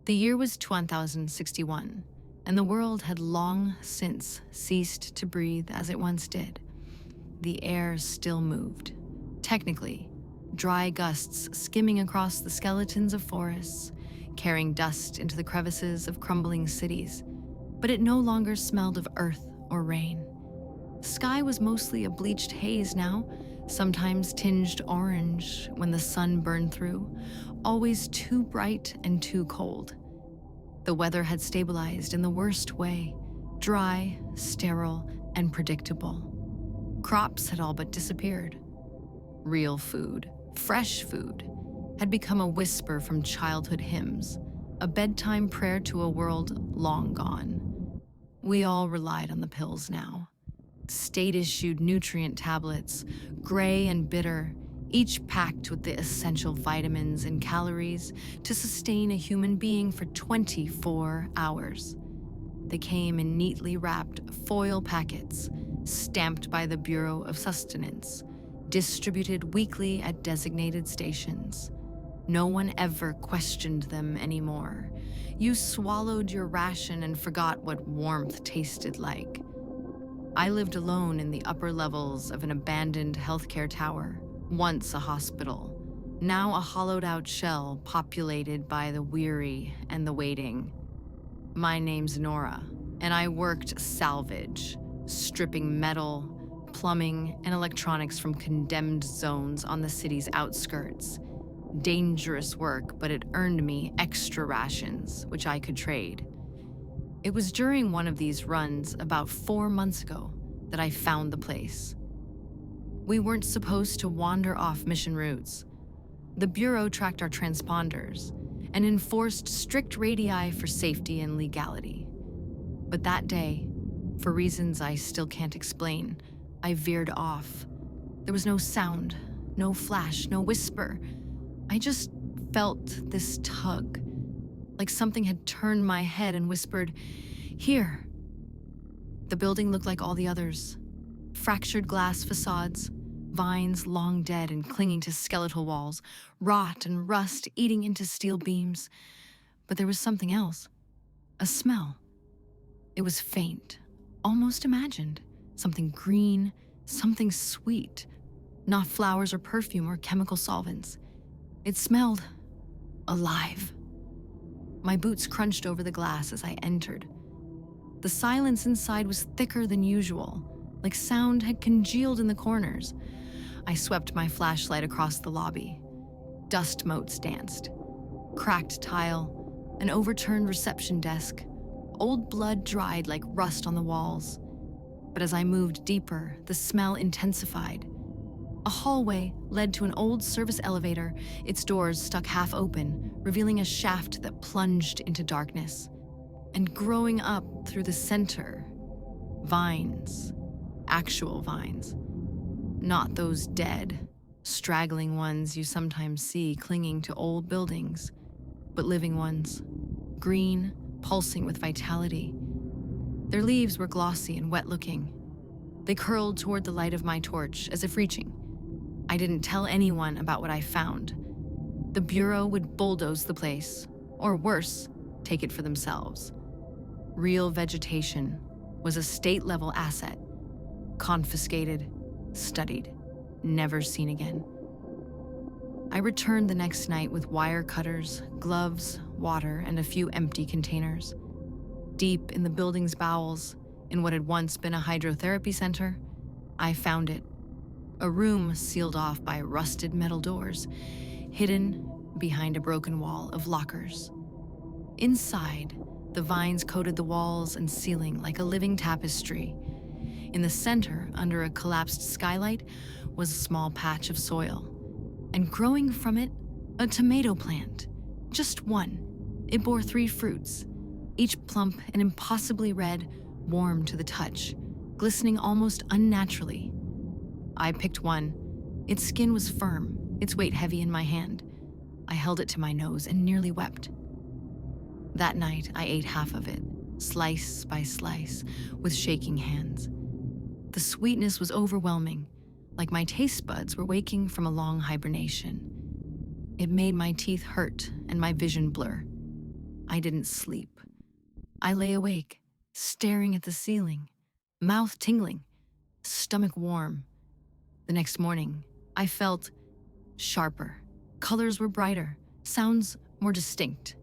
The year was 2061, and the world had long since ceased to breathe as it once did. The air still moved. Technically, dry gusts skimming across the skeletons of forests, carrying dust into the crevices of crumbling cities, but it no longer smelled of earth or rain. The sky was mostly a bleached haze now, sometimes tinged orange when the sun burned through, always too bright and too cold. The weather had stabilized in the worst way, dry, sterile, and predictable. Crops had all but disappeared. Real food, fresh food, had become a whisper from childhood hymns, a bedtime prayer to a world long gone. We all relied on the pills now. State-issued nutrient tablets, gray and bitter, each packed with the essential vitamins and calories to sustain a human being for 24 hours. They came in neatly wrapped foil packets, stamped by the Bureau of Sustenance, distributed weekly at designated stations. No one ever questioned them anymore. You swallowed your ration and forgot what warmth tasted like. I lived alone in the upper levels of an abandoned healthcare tower, once a hospital, now a hollowed-out shell populated by the weary and the waiting. My name's Nora, and I worked salvage, stripping metal, plumbing, and electronics from condemned zones on the city's outskirts. Dangerous work, but it earned me extra rations, which I could trade. It was during one of these runs, about 4 months ago, that I found the place. We weren't supposed to wander off mission routes. The Bureau tracked our transponders and enforced strict radii for safety and legality. But that day, for reasons I still can't explain, I veered off. There was no sound, no flash, no whisper. I just felt this tug, like something had turned my head and whispered, "Here." The building looked like all the others. Fractured glass facades, vines long dead and clinging to skeletal walls, rot and rust eating into steel beams. But there was something else. A smell. It was faint, almost imagined. Something green, something sweet. Not flowers or perfume or chemical solvents. It smelled alive. My boots crunched over the glass as I entered. The silence inside was thicker than usual, like sound had congealed in the corners. I swept my flashlight across the lobby. Dust motes danced. Cracked tile, an overturned reception desk. Old blood dried like rust on the walls. But as I moved deeper, the smell intensified. A hallway led to an old service elevator, its doors stuck half open, revealing a shaft that plunged into darkness. And growing up through the center, vines. Actual vines. Not those dead, straggling ones you sometimes see clinging to old buildings, but living ones. Green, pulsing with vitality. Their leaves were glossy and wet-looking. They curled toward the light of my torch, as if reaching. I didn't tell anyone about what I found. The Bureau would bulldoze the place, or worse, take it for themselves. Real vegetation was a state-level asset, confiscated, studied, never seen again. I returned the next night with wire cutters, gloves, water, and a few empty containers. Deep in the building's bowels, in what had once been a hydrotherapy center, I found it. A room sealed off by rusted metal doors, hidden behind a broken wall of lockers. Inside, the vines coated the walls and ceiling like a living tapestry. In the center, under a collapsed skylight, was a small patch of soil. And growing from it, a tomato plant. Just one. It bore 3 fruits, each plump and impossibly red, warm to the touch, glistening almost unnaturally. I picked one. Its skin was firm, its weight heavy in my hand. I held it to my nose and nearly wept. That night, I ate half of it, slice by slice, with shaking hands. The sweetness was overwhelming, like my taste buds were waking from a long hibernation. It made my teeth hurt and my vision blur. I didn't sleep. I lay awake, staring at the ceiling, mouth tingling, stomach warm. The next morning, I felt sharper. Colors were brighter, sounds more distinct.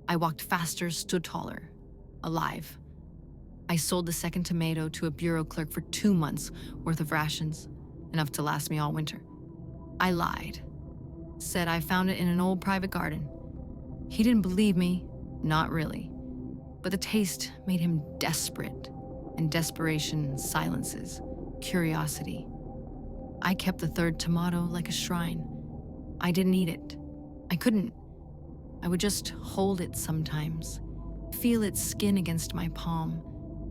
I walked faster, stood taller, alive. I sold the second tomato to a bureau clerk for 2 months worth of rations, enough to last me all winter. I lied, said I found it in an old private garden. He didn't believe me, not really, but the taste made him desperate, and desperation silences curiosity. I kept the third tomato like a shrine. I didn't eat it. I couldn't. I would just hold it sometimes, feel its skin against my palm,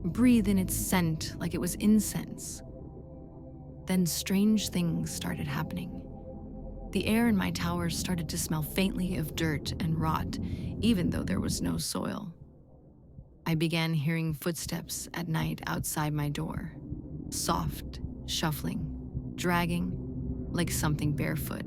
breathe in its scent like it was incense. Then strange things started happening. The air in my tower started to smell faintly of dirt and rot, even though there was no soil. I began hearing footsteps at night outside my door, soft, shuffling, dragging, like something barefoot.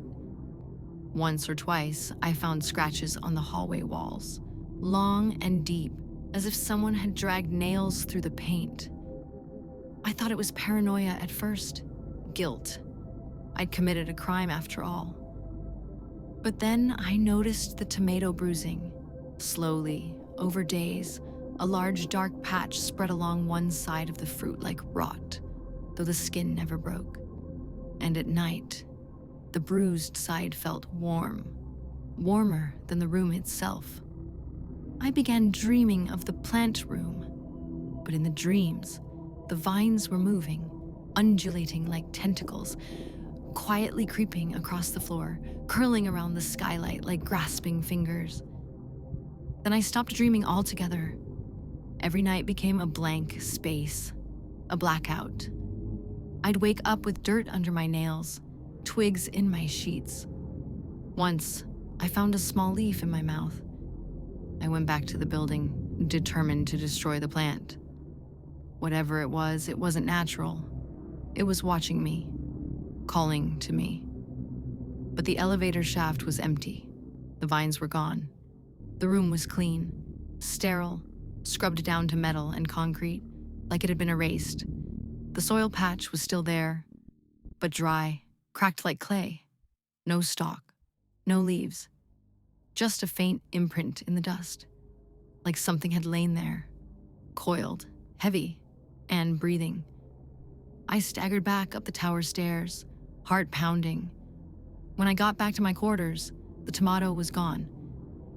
Once or twice, I found scratches on the hallway walls, long and deep, as if someone had dragged nails through the paint. I thought it was paranoia at first, guilt. I'd committed a crime after all. But then I noticed the tomato bruising. Slowly, over days, a large dark patch spread along one side of the fruit like rot, though the skin never broke. And at night, the bruised side felt warm, warmer than the room itself. I began dreaming of the plant room, but in the dreams, the vines were moving, undulating like tentacles, quietly creeping across the floor, curling around the skylight like grasping fingers. Then I stopped dreaming altogether. Every night became a blank space, a blackout. I'd wake up with dirt under my nails, twigs in my sheets. Once, I found a small leaf in my mouth. I went back to the building, determined to destroy the plant. Whatever it wasn't natural. It was watching me, calling to me. But the elevator shaft was empty. The vines were gone. The room was clean, sterile, scrubbed down to metal and concrete, like it had been erased. The soil patch was still there, but dry, cracked like clay. No stalk, no leaves. Just a faint imprint in the dust, like something had lain there, coiled, heavy, and breathing. I staggered back up the tower stairs, heart pounding. When I got back to my quarters, the tomato was gone.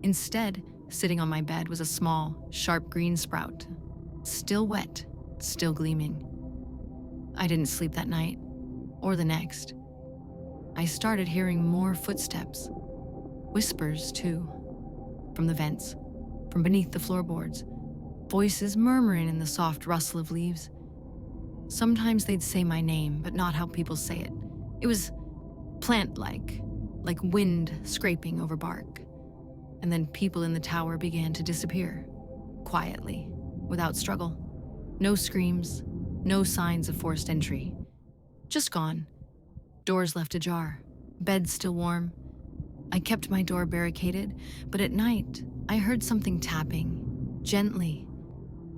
Instead, sitting on my bed was a small, sharp green sprout, still wet, still gleaming. I didn't sleep that night, or the next. I started hearing more footsteps, whispers too, from the vents, from beneath the floorboards, voices murmuring in the soft rustle of leaves. Sometimes they'd say my name, but not how people say it. It was plant-like, like wind scraping over bark. And then people in the tower began to disappear, quietly, without struggle. No screams, no signs of forced entry. Just gone. Doors left ajar, beds still warm. I kept my door barricaded, but at night, I heard something tapping, gently,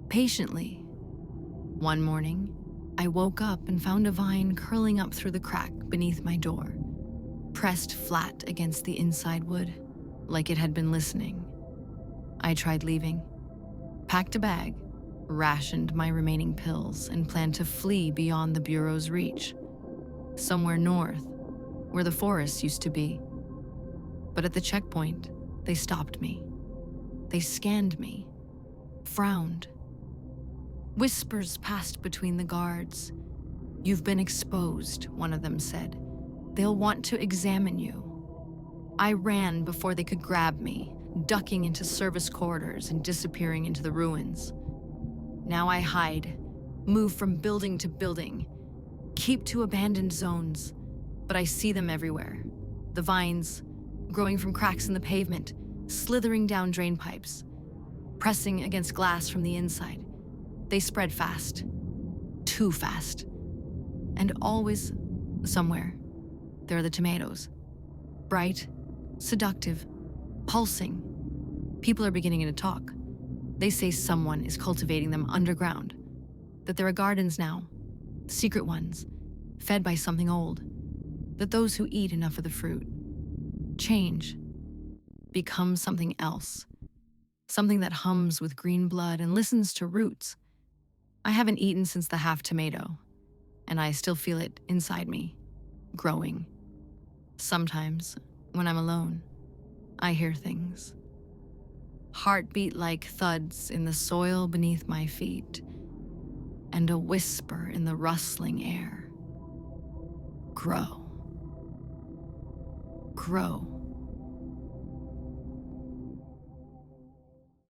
patiently. One morning, I woke up and found a vine curling up through the crack beneath my door, pressed flat against the inside wood, like it had been listening. I tried leaving, packed a bag, rationed my remaining pills, and planned to flee beyond the Bureau's reach, somewhere north, where the forest used to be. But at the checkpoint, they stopped me. They scanned me, frowned. Whispers passed between the guards. "You've been exposed," one of them said. "They'll want to examine you." I ran before they could grab me, ducking into service corridors and disappearing into the ruins. Now I hide, move from building to building, keep to abandoned zones, but I see them everywhere. The vines, growing from cracks in the pavement, slithering down drain pipes, pressing against glass from the inside. They spread fast, too fast. And always, somewhere, there are the tomatoes. Bright, seductive, pulsing. People are beginning to talk. They say someone is cultivating them underground, that there are gardens now, secret ones, fed by something old, that those who eat enough of the fruit change, become something else, something that hums with green blood and listens to roots. I haven't eaten since the half tomato, and I still feel it inside me, growing. Sometimes, when I'm alone, I hear things. Heartbeat like thuds in the soil beneath my feet, and a whisper in the rustling air. Grow. Grow.